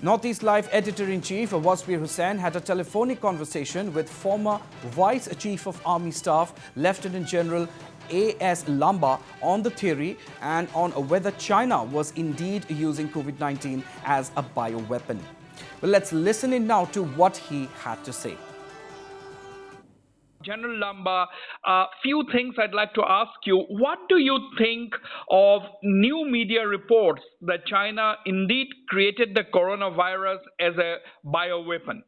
Northeast Live editor-in-chief Wasbir Hussain had a telephonic conversation with former Vice Chief of Army Staff Lieutenant General A.S. Lamba on the theory and on whether China was indeed using COVID-19 as a bioweapon. Well, let's listen in now to what he had to say. General Lamba, a few things I'd like to ask you. What do you think of new media reports that China indeed created the coronavirus as a bioweapon?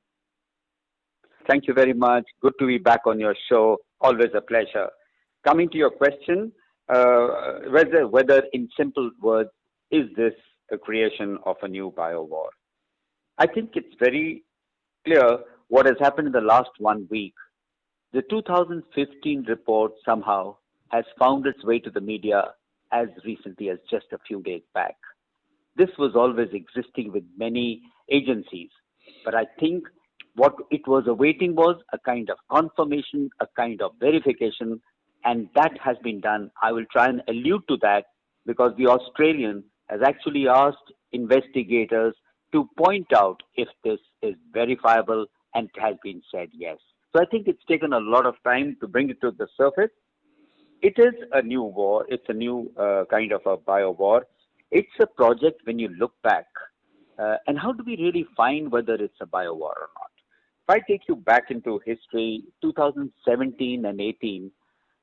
Thank you very much. Good to be back on your show. Always a pleasure. Coming to your question, whether in simple words, is this the creation of a new biowar? I think it's very clear what has happened in the last 1 week. The 2015 report somehow has found its way to the media as recently as just a few days back. This was always existing with many agencies, but I think what it was awaiting was a kind of confirmation, a kind of verification, and that has been done. I will try and allude to that because the Australian has actually asked investigators to point out if this is verifiable, and it has been said yes. So I think it's taken a lot of time to bring it to the surface. It is a new war. It's a new kind of a bio-war. It's a project when you look back. And how do we really find whether it's a bio-war or not? If I take you back into history, 2017 and 18,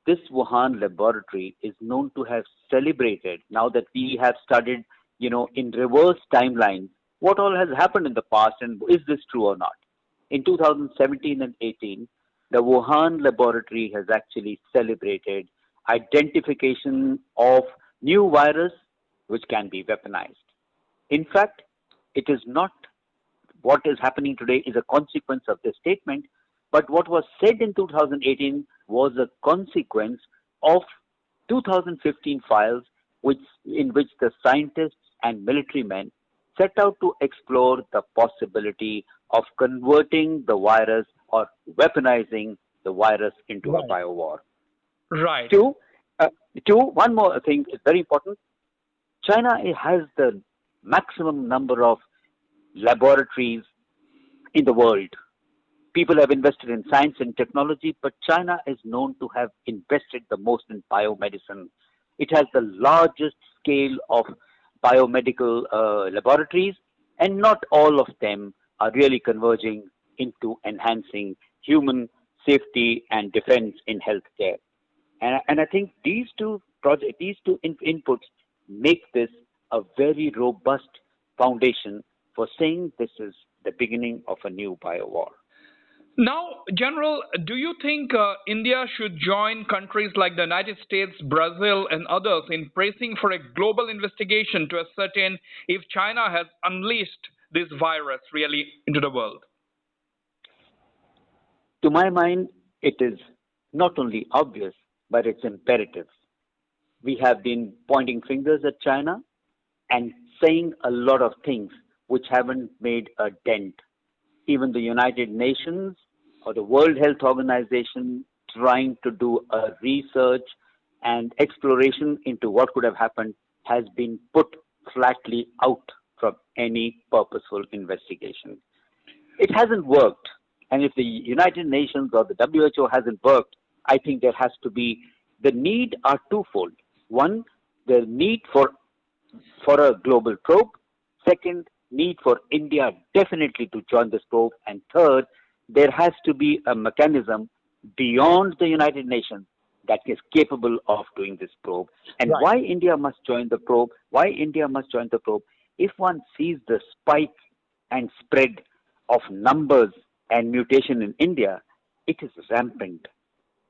this Wuhan laboratory is known to have celebrated, now that we have studied, in reverse timelines, what all has happened in the past and is this true or not? In 2017 and 18, the Wuhan laboratory has actually celebrated identification of new virus which can be weaponized. In fact, it is not what is happening today is a consequence of this statement, but what was said in 2018 was a consequence of 2015 files in which the scientists and military men set out to explore the possibility of converting the virus or weaponizing the virus into a biowar. Right. Two, one more thing is very important. China has the maximum number of laboratories in the world. People have invested in science and technology, but China is known to have invested the most in biomedicine. It has the largest scale of biomedical laboratories, and not all of them are really converging into enhancing human safety and defense in healthcare. And I think these two inputs make this a very robust foundation for saying this is the beginning of a new biowar. Now, General, do you think India should join countries like the United States, Brazil, and others in pressing for a global investigation to ascertain if China has unleashed this virus really into the world? To my mind, it is not only obvious, but it's imperative. We have been pointing fingers at China and saying a lot of things which haven't made a dent. Even the United Nations or the World Health Organization trying to do a research and exploration into what could have happened has been put flatly out from any purposeful investigation. It hasn't worked. And if the United Nations or the WHO hasn't worked, I think there has to be, the need are twofold. One, the need for a global probe. Second, need for India definitely to join this probe. And third, there has to be a mechanism beyond the United Nations that is capable of doing this probe. And why India must join the probe? If one sees the spike and spread of numbers and mutation in India, it is rampant.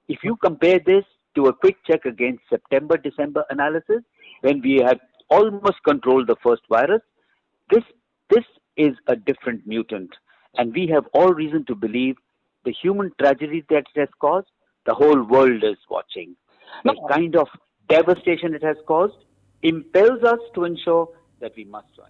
If you compare this to a quick check against September-December analysis, when we had almost controlled the first virus, this is a different mutant. And we have all reason to believe the human tragedy that it has caused, the whole world is watching. The kind of devastation it has caused impels us to ensure that we must join.